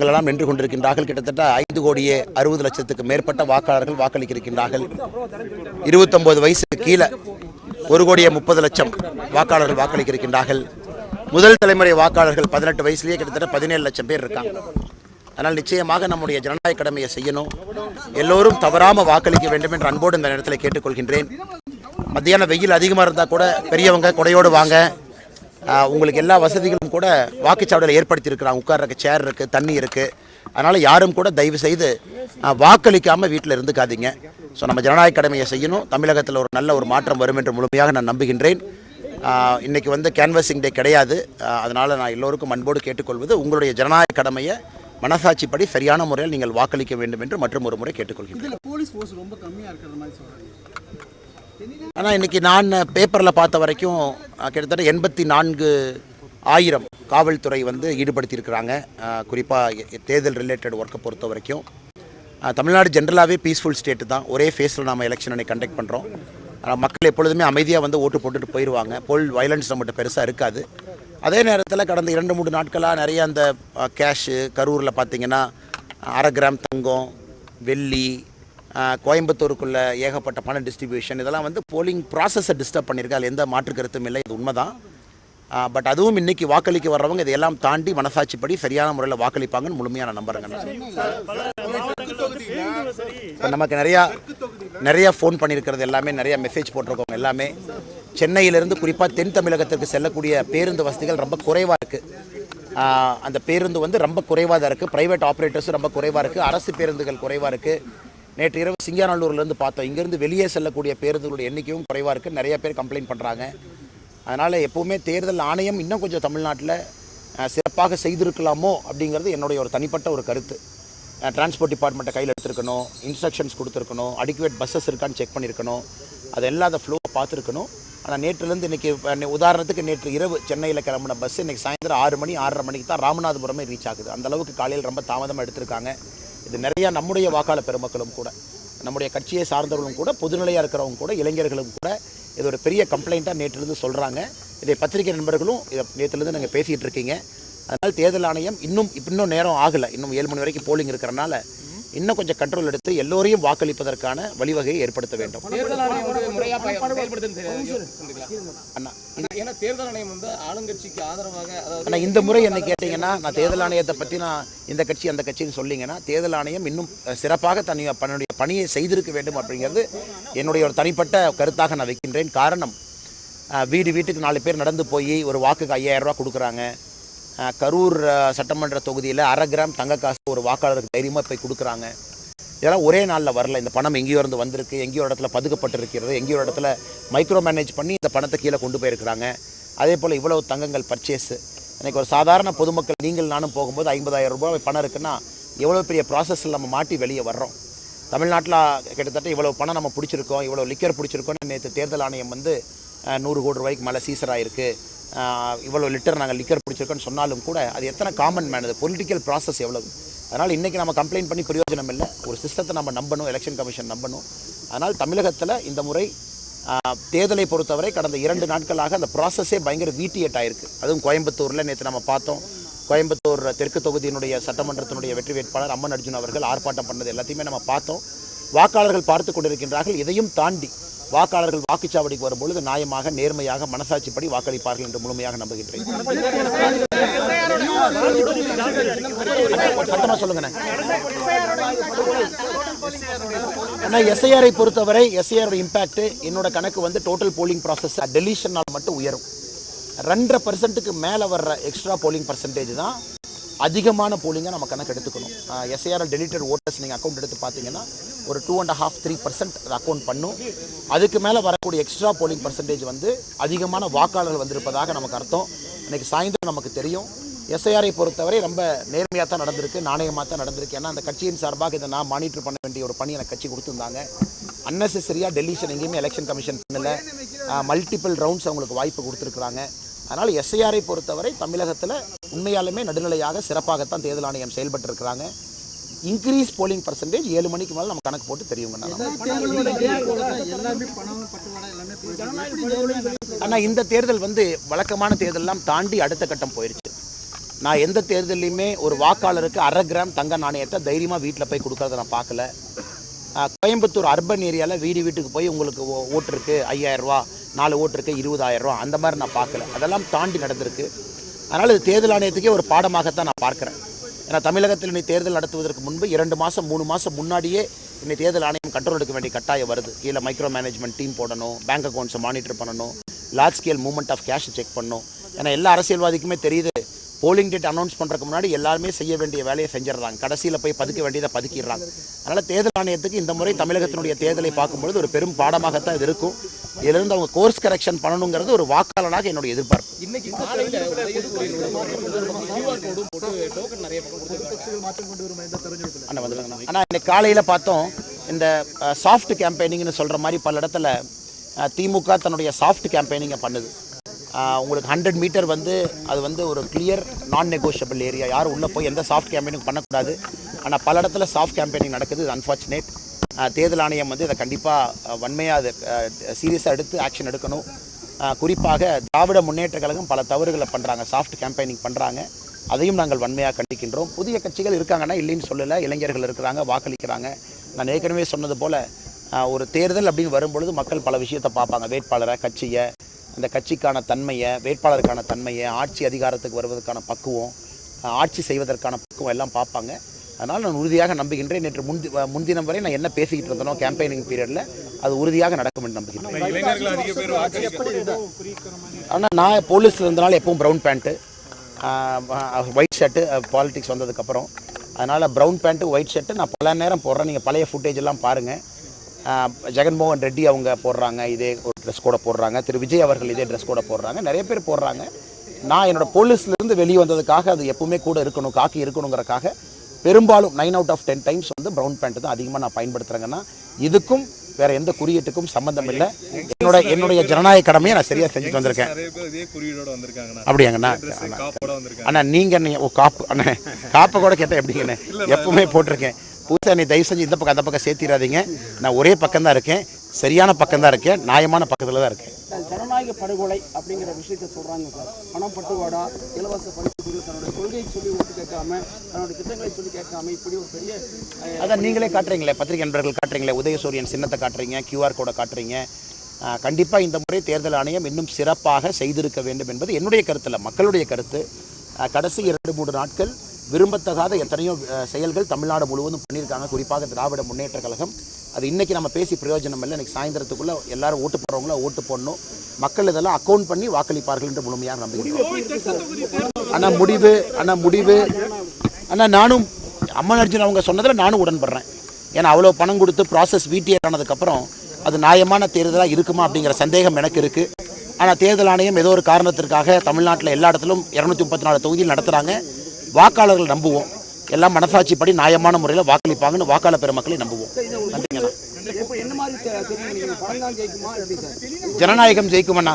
அவர்களெல்லாம் நின்று கொண்டிருக்கின்றார்கள். கிட்டத்தட்ட 5,60,00,000க்கு மேற்பட்ட வாக்காளர்கள் வாக்களிக்கிருக்கின்றார்கள். 29 வயசுக்கு கீழே 1,30,00,000 வாக்காளர்கள் வாக்களிக்கிருக்கின்றார்கள். முதல் தலைமுறை வாக்காளர்கள் 18 வயசுலேயே கிட்டத்தட்ட 17 லட்சம் பேர் இருக்காங்க. அதனால் நிச்சயமாக நம்முடைய ஜனநாயக கடமையை செய்யணும். எல்லோரும் தவறாமல் வாக்களிக்க வேண்டும் என்று அன்போடு இந்த நேரத்தில் கேட்டுக்கொள்கின்றேன். மத்தியான வெயில் அதிகமாக இருந்தால் கூட பெரியவங்க கொடையோடு வாங்க. உங்களுக்கு எல்லா வசதிகளும் கூட வாக்குச்சாவடியில் ஏற்படுத்தியிருக்கிறாங்க. உட்கார்றதுக்கு சேர் இருக்குது, தண்ணி இருக்குது. அதனால் யாரும் கூட தயவு செய்து வாக்களிக்காமல் வீட்டில் இருந்துக்காதீங்க. ஸோ நம்ம ஜனநாயக கடமையை செய்யணும். தமிழகத்தில் ஒரு நல்ல ஒரு மாற்றம் வரும் என்று முழுமையாக நான் நம்புகின்றேன். இன்றைக்கி கேன்வசிங் டே கிடையாது. அதனால் நான் எல்லோருக்கும் அன்போடு கேட்டுக்கொள்வது, உங்களுடைய ஜனநாயக கடமையை மனசாட்சிப்படி சரியான முறையில் நீங்கள் வாக்களிக்க வேண்டும் என்று மற்றும் ஒரு முறை கேட்டுக்கொள்கின்றேன். ஆனால் இன்றைக்கி நான் பேப்பரில் பார்த்த வரைக்கும் கிட்டத்தட்ட 84,000 காவல்துறை ஈடுபடுத்தியிருக்கிறாங்க. குறிப்பாக தேர்தல் ரிலேட்டட் ஒர்க்கை பொறுத்த வரைக்கும் தமிழ்நாடு ஜென்ரலாகவே பீஸ்ஃபுல் ஸ்டேட்டு தான். ஒரே ஃபேஸில் நம்ம எலெக்ஷனை கண்டக்ட் பண்ணுறோம். மக்கள் எப்பொழுதுமே அமைதியாக ஓட்டு போட்டுட்டு போயிடுவாங்க. போல் வயலன்ஸ் நம்மகிட்ட பெருசாக இருக்காது. அதே நேரத்தில் கடந்த 2-3 நாட்களாக நிறைய அந்த கேஷு கரூரில் பார்த்திங்கன்னா 1/2 கிராம் தங்கம், வெள்ளி, கோயம்புத்தூருக்குள்ளே ஏகப்பட்ட பண டிஸ்ட்ரிபியூஷன், இதெல்லாம் போலிங் ப்ராசஸை டிஸ்டர்ப் பண்ணியிருக்கு. அதில் எந்த மாற்று கருத்தும் இல்லை, இது உண்மைதான். பட் அதுவும் இன்றைக்கி வாக்களிக்க வர்றவங்க இதையெல்லாம் தாண்டி மனசாட்சிப்படி சரியான முறையில் வாக்களிப்பாங்கன்னு முழுமையாக நான் நம்புறேங்க. இப்போ நமக்கு நிறையா ஃபோன் பண்ணியிருக்கிறது எல்லாமே, நிறையா மெசேஜ் போட்டிருக்கோங்க எல்லாமே சென்னையிலிருந்து குறிப்பாக தென் தமிழகத்திற்கு செல்லக்கூடிய பேருந்து வசதிகள் ரொம்ப குறைவாக இருக்குது. அந்த பேருந்து ரொம்ப குறைவாக தான் இருக்குது. ப்ரைவேட் ஆப்ரேட்டர்ஸும் ரொம்ப குறைவாக இருக்குது. அரசு பேருந்துகள் குறைவாக இருக்குது. நேற்று இரவு சிங்காநல்லூர்லேருந்து பார்த்தோம். இங்கேருந்து வெளியே செல்லக்கூடிய பேருந்துகளுடைய எண்ணிக்கையும் குறைவாக இருக்குது. நிறைய பேர் கம்ப்ளைண்ட் பண்ணுறாங்க. அதனால் எப்போவுமே தேர்தல் ஆணையம் இன்னும் கொஞ்சம் தமிழ்நாட்டில் சிறப்பாக செய்திருக்கலாமோ அப்படிங்கிறது என்னுடைய ஒரு தனிப்பட்ட ஒரு கருத்து. டிரான்ஸ்போர்ட் டிபார்ட்மெண்ட்டை கையில் எடுத்துருக்கணும், இன்ஸ்ட்ரக்ஷன்ஸ் கொடுத்துருக்கணும், அடிக்குவேட் பஸ்ஸஸ் இருக்கான்னு செக் பண்ணியிருக்கணும், அது எல்லாத ஃப்ளோவை பார்த்துருக்கணும். ஆனால் நேற்றுலேருந்து இன்றைக்கி உதாரணத்துக்கு நேற்று இரவு சென்னையில் கிளம்பின பஸ் இன்றைக்கி சாயந்தரம் 6 மணி 6:30 மணிக்கு தான் ராமநாதபுரமே ரீச் ஆகுது. அந்தளவுக்கு காலையில் ரொம்ப தாமதமாக எடுத்திருக்காங்க. இது நிறையா நம்முடைய வாக்காளர் பெருமக்களும் கூட, நம்முடைய கட்சியை சார்ந்தவர்களும் கூட, பொதுநிலையாக இருக்கிறவங்க கூட, இளைஞர்களும் கூட இது ஒரு பெரிய கம்ப்ளைண்ட்டாக நேற்றிலிருந்து சொல்கிறாங்க. இதை பத்திரிகை நண்பர்களும் இதை நேற்றுலேருந்து நாங்கள் பேசிகிட்டு இருக்கீங்க. அதனால் தேர்தல் ஆணையம் இன்னும் நேரம் ஆகலை. இன்னும் 7 மணி வரைக்கும் போலிங் இருக்கிறனால இன்னும் கொஞ்சம் கண்ட்ரோல் எடுத்து எல்லோரையும் வாக்களிப்பதற்கான வழிவகையை ஏற்படுத்த வேண்டும். ஆனால் இந்த முறை என்ன கேட்டிங்கன்னா, நான் தேர்தல் ஆணையத்தை பற்றி நான் இந்த கட்சி அந்த கட்சின்னு சொல்லிங்கன்னா, தேர்தல் ஆணையம் இன்னும் சிறப்பாக தன்னுடைய பணியை செய்திருக்க வேண்டும் அப்படிங்கிறது என்னுடைய ஒரு தனிப்பட்ட கருத்தாக நான் வைக்கின்றேன். காரணம், வீட்டுக்கு 4 பேர் நடந்து போய் ஒரு வாக்குக்கு 5,000 ரூபா கொடுக்குறாங்க. கரூர் சட்டமன்ற தொகுதியில் 1/2 கிராம் தங்க காசு ஒரு வாக்காளருக்கு தைரியமாக போய் கொடுக்குறாங்க. இதெல்லாம் ஒரே நாளில் வரல. இந்த பணம் எங்கேயோ இருந்து வந்திருக்கு, எங்கேயோ இடத்துல பதுக்கப்பட்டிருக்கிறது, எங்கேயோ இடத்துல மைக்ரோ மேனேஜ் பண்ணி இந்த பணத்தை கீழே கொண்டு போயிருக்கிறாங்க. அதே போல் இவ்வளவு தங்கங்கள் பர்ச்சேஸு. இன்றைக்கி ஒரு சாதாரண பொதுமக்கள் நீங்கள் நானும் போகும்போது 50,000 ரூபாய் பணம் இருக்குன்னா எவ்வளோ பெரிய ப்ராசஸில் நம்ம மாட்டி வெளியே வர்றோம். தமிழ்நாட்டில் கிட்டத்தட்ட இவ்வளோ பணம் நம்ம பிடிச்சிருக்கோம், இவ்வளோ லிக்கர் பிடிச்சிருக்கோன்னு நேற்று தேர்தல் ஆணையம் 100 கோடி ரூபாய்க்கு மேலே சீசராகிருக்கு, இவ்வளோ லிட்டர் நாங்கள் லிக்கர் பிடிச்சிருக்கோன்னு சொன்னாலும் கூட அது எத்தனை காமன் மேன், அது பொலிட்டிக்கல் ப்ராசஸ் எவ்வளவு. அதனால் இன்றைக்கி நம்ம கம்ப்ளைண்ட் பண்ணி பிரயோஜனம் இல்லை. ஒரு சிஸ்டத்தை நம்ம நம்பணும், எலெக்ஷன் கமிஷன் நம்பணும். அதனால் தமிழகத்தில் இந்த முறை தேர்தலை பொறுத்தவரை கடந்த 2 நாட்களாக அந்த ப்ராசஸே பயங்கர வீட்டியேட் ஆகிருக்கு. அதுவும் கோயம்புத்தூரில் நேற்று நம்ம பார்த்தோம். கோயம்புத்தூர் தெற்கு தொகுதியினுடைய சட்டமன்றத்தினுடைய வெற்றி வேட்பாளர் அம்மன் அர்ஜுன் அவர்கள் ஆர்ப்பாட்டம் பண்ணது எல்லாத்தையுமே நம்ம பார்த்தோம். வாக்காளர்கள் பார்த்து கொண்டிருக்கின்றார்கள். இதையும் தாண்டி வாக்காளர்கள் வாக்குச்சாவடிக்கு வரும்பொழுது நியாயமாக, நேர்மையாக, மனசாட்சிப்படி வாக்களிப்பார்கள் என்று முழுமையாக நம்புகின்றேன். சத்தமாக சொல்லுங்கண்ணே. ஆனால் எஸ்ஐஆரை பொறுத்தவரை எஸ்ஐஆரோட இம்பேக்ட் என்னோட கணக்கு டோட்டல் போலிங் ப்ராசஸ் டெலிஷனால் மட்டும் உயரும். 2.5% மேலே வர்ற எக்ஸ்ட்ரா போலிங் பர்சன்டேஜ் தான் அதிகமான போலிங்காக நம்ம கணக்கு எடுத்துக்கணும். எஸ்ஐஆர் டெலிட்டட் ஓட்டர்ஸ் நீங்கள் அக்கௌண்ட் எடுத்து பார்த்தீங்கன்னா ஒரு 2.5-3% அதை அக்கௌண்ட் பண்ணும். அதுக்கு மேலே வரக்கூடிய எக்ஸ்ட்ரா போலிங் பர்சன்டேஜ் அதிகமான வாக்காளர்கள் வந்திருப்பதாக நமக்கு அர்த்தம். இன்றைக்கி சாயந்தரம் நமக்கு தெரியும். எஸ்ஐஆரை பொறுத்தவரை ரொம்ப நேர்மையாக தான் நடந்திருக்கு, நாணயமாக தான் நடந்திருக்கு. ஏன்னா அந்த கட்சியின் சார்பாக இதை நான் மானிட்டர் பண்ண வேண்டிய ஒரு பணி எனக்கு கட்சி கொடுத்துருந்தாங்க. அன்னெசரியாக டெலிஷன் எங்கேயுமே எலெக்ஷன் கமிஷன் பண்ணலை. மல்டிபிள் ரவுண்ட்ஸ் அவங்களுக்கு வாய்ப்பு கொடுத்துருக்குறாங்க. அதனால் எஸ்ஐஆரை பொறுத்தவரை தமிழகத்தில் உண்மையாலுமே நடுநிலையாக சிறப்பாகத்தான் தேர்தல் ஆணையம் செயல்பட்டு இருக்கிறாங்க. இன்க்ரீஸ் போலிங் பர்சன்டேஜ் 7 மணிக்கு மேலே நம்ம கணக்கு போட்டு தெரியுங்க. ஆனால் இந்த தேர்தல் வழக்கமான தேர்தலெல்லாம் தாண்டி அடுத்த கட்டம் போயிடுச்சு. நான் எந்த தேர்தலையுமே ஒரு வாக்காளருக்கு 1/2 கிராம் தங்க நாணயத்தை தைரியமாக வீட்டில் போய் கொடுக்கறத நான் பார்க்கல. கோயம்புத்தூர் அர்பன் ஏரியாவில் வீட்டுக்கு போய் உங்களுக்கு ஓட்டு இருக்குது 5000 ரூபா, 4 ஓட்டு இருக்குது 20000 ரூபா, அந்த மாதிரி நான் பார்க்கல. அதெல்லாம் தாண்டி நடந்திருக்கு. அதனால் இது தேர்தல் ஆணையத்துக்கே ஒரு பாடமாகத்தான் நான் பார்க்குறேன். ஏன்னா தமிழகத்தில் இன்னைக்கு தேர்தல் நடத்துவதற்கு முன்பு 2 மாதம் 3 மாதம் முன்னாடியே இன்னைக்கு தேர்தல் ஆணையம் கண்ட்ரோல் எடுக்க வேண்டிய கட்டாயம் வருது. கீழே மைக்ரோ மேனேஜ்மெண்ட் டீம் போடணும், பேங்க் அக்கௌண்ட்ஸை மானிட்டர் பண்ணணும், large scale movement of cash check பண்ணணும். ஏன்னா எல்லா அரசியல்வாதிக்குமே தெரியுது, போலிங் டேட் அனௌன்ஸ் பண்ணுறதுக்கு முன்னாடி எல்லாருமே செய்ய வேண்டிய வேலையை செஞ்சிடறாங்க, கடைசியில் போய் பதுக்க வேண்டியதை பதுக்கிடுறாங்க. அதனால் தேர்தல் ஆணையத்துக்கு இந்த முறை தமிழகத்தினுடைய தேர்தலை பார்க்கும்பொழுது ஒரு பெரும் பாடமாகத்தான் இது இருக்கும். இதிலிருந்து அவங்க கோர்ஸ் கரெக்ஷன் பண்ணணுங்கிறது ஒரு வாக்காளனாக என்னுடைய எதிர்பார்ப்பு. ஆனால் இன்னைக்கு காலையில் பார்த்தோம், இந்த சாஃப்ட் கேம்பெயினிங்னு சொல்கிற மாதிரி பல இடத்துல திமுக தன்னுடைய சாஃப்ட் கேம்பெயினிங்கை பண்ணுது. உங்களுக்கு 100 மீட்டர் அது ஒரு கிளியர் நான் நெகோஷியபிள் ஏரியா, யாரும் உள்ளே போய் எந்த சாஃப்ட் கேம்பெயினிங் பண்ணக்கூடாது. ஆனால் பல இடத்துல சாஃப்ட் கேம்பெயினிங் நடக்குது. இது அன்ஃபார்ச்சுனேட். தேர்தல் ஆணையம் இதை கண்டிப்பாக வன்மையாக அதை சீரியஸாக எடுத்து ஆக்ஷன் எடுக்கணும். குறிப்பாக திராவிட முன்னேற்ற கழகம் பல தவறுகளை பண்ணுறாங்க, சாஃப்ட் கேம்பெயினிங் பண்ணுறாங்க. அதையும் நாங்கள் வன்மையாக கண்டிக்கின்றோம். புதிய கட்சிகள் இருக்காங்கன்னா இல்லைன்னு சொல்லலை, இளைஞர்கள் இருக்கிறாங்க, வாக்களிக்கிறாங்க. நான் ஏற்கனவே சொன்னது போல் ஒரு தேர்தல் அப்படின்னு வரும்பொழுது மக்கள் பல விஷயத்தை பார்ப்பாங்க, வேட்பாளரை, கட்சியை, அந்த கட்சிக்கான தன்மையை, வேட்பாளருக்கான தன்மையை, ஆட்சி அதிகாரத்துக்கு வருவதற்கான பக்குவம், ஆட்சி செய்வதற்கான பக்குவம் எல்லாம் பார்ப்பாங்க. அதனால் நான் உறுதியாக நம்புகின்றேன். நேற்று முன்தினம் வரை நான் என்ன பேசிக்கிட்டு இருந்தனோ கேம்பெயினிங் பீரியடில் அது உறுதியாக நடக்கும் என்று நம்புகின்றேன். ஆனால் நான் போலீஸில் இருந்தனால எப்பவும் brown pant, white shirt politics வந்ததுக்கப்புறம். அதனால் ப்ரௌன் பேண்ட்டு ஒயிட் ஷர்ட்டு நான் பல நேரம் போடுறேன். நீங்கள் பழைய ஃபுட்டேஜ் எல்லாம் பாருங்கள். ஜெகன்மோகன் ரெட்டி அவங்க போடுறாங்க, இதே ஒரு ட்ரெஸ் கோட போடுறாங்க. திரு விஜய் அவர்கள் இதே ட்ரெஸ் கோட போடுறாங்க. நிறைய பேர் போடுறாங்க. நான் என்னோடய போலீஸ்லேருந்து வெளியே வந்ததுக்காக அது எப்பவுமே கூட இருக்கணும், காக்கி இருக்கணுங்கிறக்காக பெரும்பாலும் 9 out of 10 times brown band தான் அதிகமாக நான் பயன்படுத்துகிறேங்கன்னா இதுக்கும் வேற எந்த குறியீட்டுக்கும் சம்பந்தம் இல்லை. என்னுடைய ஜனநாயக கடமையை நான் சரியாக செஞ்சுட்டு வந்திருக்கேன். அப்படியாங்கண்ணா? அண்ணா நீங்கள் காப்பு அண்ணா காப்பை கூட கேட்டால் எப்படிங்கண்ணே? எப்பவுமே போட்டிருக்கேன். புதுசாக நீ தயவு செஞ்சு இந்த பக்கம் அந்த பக்கம் சேர்த்திடாதீங்க. நான் ஒரே பக்கம் தான் இருக்கேன், சரியான பக்கம் தான் இருக்கேன், நியாயமான பக்கத்தில் தான் இருக்கேன். ஜனநாயக படுகொலை அப்படிங்கிற விஷயத்தை சொல்கிறாங்க சார். பணம் பட்டுவாடா, இலவச படிப்பு, தன்னுடைய கொள்கையை சொல்லி ஓட்டு கேட்காம, தன்னுடைய திட்டங்களை சொல்லி கேட்காம, இப்படி ஒரு பெரிய அதான் நீங்களே காட்டுறீங்களே, பத்திரிகை நண்பர்கள் காட்டுறீங்களே, உதயசூரியன் சின்னத்தை காட்டுறீங்க, QR கோடை காட்டுறீங்க. கண்டிப்பாக இந்த முறை தேர்தல் ஆணையம் இன்னும் சிறப்பாக செய்திருக்க வேண்டும் என்பது என்னுடைய கருத்தில், மக்களுடைய கருத்து. கடைசி 2-3 நாட்கள் விரும்பத்தகாத எத்தனையோ செயல்கள் தமிழ்நாடு முழுவதும் பண்ணியிருக்காங்க, குறிப்பாக திராவிட முன்னேற்ற கழகம். அது இன்றைக்கி நம்ம பேசி பிரயோஜனம் இல்லை. இன்றைக்கி சாயந்தரத்துக்குள்ளே எல்லாரும் ஓட்டு போடுறவங்கள ஓட்டு போடணும். மக்கள் இதெல்லாம் அக்கௌண்ட் பண்ணி வாக்களிப்பார்கள் என்று முழுமையாக நம்புகிறேன். ஆனால் முடிவு நானும் அம்மன் அர்ஜுன் அவங்க சொன்னதில் நானும் உடன்படுறேன். ஏன்னா அவ்வளோ பணம் கொடுத்து ப்ராசஸ் VTR ஆனதுக்கப்புறம் அது நியாயமான தேர்தலாக இருக்குமா அப்படிங்கிற சந்தேகம் எனக்கு இருக்குது. ஆனால் தேர்தல் ஆணையம் ஏதோ ஒரு காரணத்திற்காக தமிழ்நாட்டில் எல்லா இடத்திலும் 234 தொகுதியில் நடத்துகிறாங்க. வாக்காளர்கள் நம்புவோம், எல்லாம் மனசாட்சிப்படி நியாயமான முறையில் வாக்களிப்பாங்கன்னு வாக்காளர் பெருமக்களை நம்புவோம். நன்றிங்கண்ணா. ஜனநாயகம் ஜெயிக்குமண்ணா?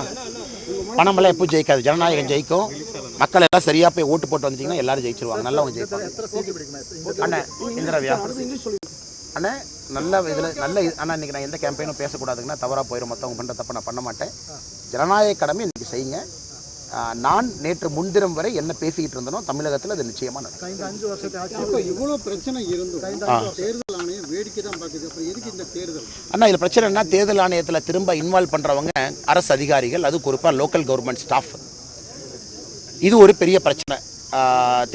பணமெல்லாம் எப்போ ஜெயிக்காது, ஜனநாயகம் ஜெயிக்கும். மக்கள் எல்லாம் சரியாக போய் ஓட்டு போட்டு வந்துச்சிங்கன்னா எல்லாரும் ஜெயிச்சிருவாங்க, நல்லவங்க ஜெயிப்பாங்க. அண்ணே இந்திரவியா அண்ணே நல்ல இதில் நல்ல ஆனால் இன்றைக்கி நான் எந்த கேம்பெயினும் பேசக்கூடாதுங்கன்னா தவறாக போயிடும், மற்றவங்க பண்ணுற தப்பை நான் பண்ண மாட்டேன். ஜனநாயக கடமை இன்றைக்கி செய்யுங்க. நான் நேற்று முன்தினம் வரை என்ன பேசிக்கிட்டு இருந்தனோ தமிழகத்தில் அது நிச்சயமாக நடக்கும். இவ்வளோ பிரச்சனை இருந்தும் தேர்தல் ஆணையம் வேடிக்கை தான் பார்க்குது. அப்புறம் எதுக்கு இந்த தேர்தல்? அண்ணா இதில் பிரச்சனை என்ன, தேர்தல் ஆணையத்தில் திரும்ப இன்வால்வ் பண்ணுறவங்க அரசு அதிகாரிகள், அது குறிப்பாக லோக்கல் கவர்மெண்ட் ஸ்டாஃப். இது ஒரு பெரிய பிரச்சனை.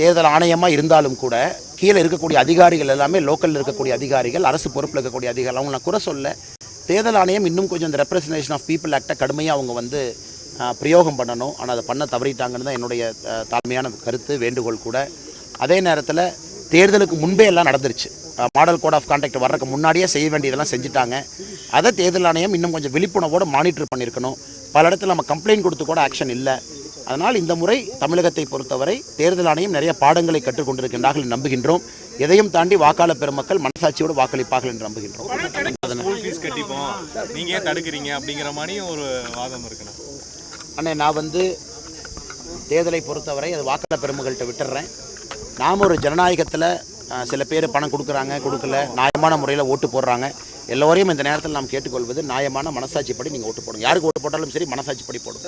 தேர்தல் ஆணையமாக இருந்தாலும் கூட கீழே இருக்கக்கூடிய அதிகாரிகள் எல்லாமே லோக்கலில் இருக்கக்கூடிய அதிகாரிகள், அரசு பொறுப்பில் இருக்கக்கூடிய அதிகாரிகள். அவங்க நான் குறை சொல்ல, தேர்தல் ஆணையம் இன்னும் கொஞ்சம் இந்த ரெப்ரசன்டேஷன் ஆஃப் பீப்புள் ஆக்டை கடுமையாக அவங்க பிரயோகம் பண்ணணும். ஆனால் அதை பண்ண தவறிட்டாங்கன்னு தான் என்னுடைய தாழ்மையான கருத்து, வேண்டுகோள் கூட. அதே நேரத்தில் தேர்தலுக்கு முன்பே எல்லாம் நடந்துருச்சு. மாடல் கோட் ஆஃப் கான்டாக்ட் வர்றதுக்கு முன்னாடியே செய்ய வேண்டியதெல்லாம் செஞ்சுட்டாங்க. அதை தேர்தல் ஆணையம் இன்னும் கொஞ்சம் விழிப்புணர்வோடு மானிட்டர் பண்ணியிருக்கணும். பல இடத்துல நம்ம கம்ப்ளைண்ட் கொடுத்து கூட ஆக்ஷன் இல்லை. அதனால் இந்த முறை தமிழகத்தை பொறுத்தவரை தேர்தல் ஆணையம் நிறைய பாடங்களை கற்றுக்கொண்டிருக்கின்றார்கள் நம்புகின்றோம். எதையும் தாண்டி வாக்காளர் பெருமக்கள் மனசாட்சியோடு வாக்களிப்பார்கள் என்று நம்புகின்றோம். அண்ணே நான் தேர்தலை பொறுத்தவரை அது வாக்காளர் பெருமக்கள்கிட்ட விட்டுறேன். நாம் ஒரு ஜனநாயகத்தில் சில பேர் பணம் கொடுக்கல, நியாயமான முறையில் ஓட்டு போடுறாங்க. எல்லோரையும் இந்த நேரத்தில் நாம் கேட்டுக்கொள்வது, நியாயமான மனசாட்சிப்படி நீங்கள் ஓட்டு போடுங்க. யாருக்கு ஓட்டு போட்டாலும் சரி, மனசாட்சிப்படி போடுங்க.